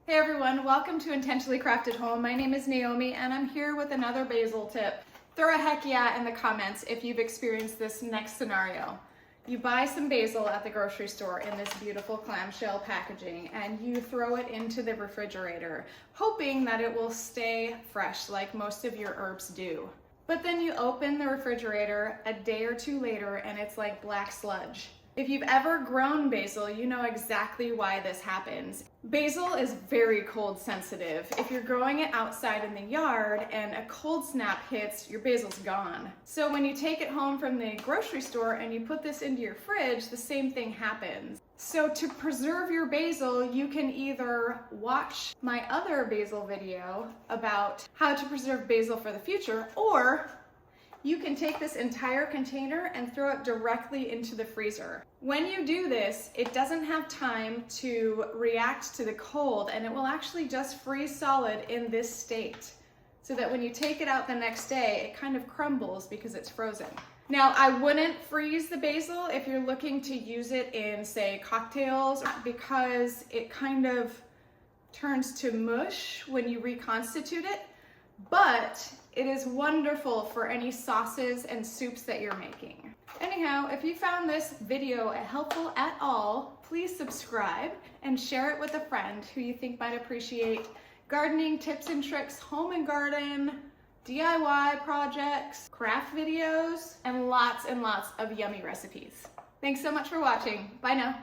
Hey everyone, welcome to Intentionally Crafted Home. My name is Naomi and I'm here with another basil tip. Throw a heck yeah in the comments if you've experienced this next scenario. You buy some basil at the grocery store in this beautiful clamshell packaging and you throw it into the refrigerator, hoping that it will stay fresh like most of your herbs do. But then you open the refrigerator a day or two later and it's like black sludge. If you've ever grown basil, you know exactly why this happens. Basil is very cold sensitive. If you're growing it outside in the yard and a cold snap hits, your basil's gone. So when you take it home from the grocery store and you put this into your fridge, the same thing happens. So to preserve your basil, you can either watch my other basil video about how to preserve basil for the future, or you can take this entire container and throw it directly into the freezer. When you do this, it doesn't have time to react to the cold and it will actually just freeze solid in this state, so that when you take it out the next day, it kind of crumbles because it's frozen. Now, I wouldn't freeze the basil if you're looking to use it in, say, cocktails, because it kind of turns to mush when you reconstitute it, but it is wonderful for any sauces and soups that you're making. Anyhow, if you found this video helpful at all, please subscribe and share it with a friend who you think might appreciate gardening tips and tricks, home and garden, DIY projects, craft videos, and lots of yummy recipes. Thanks so much for watching. Bye now.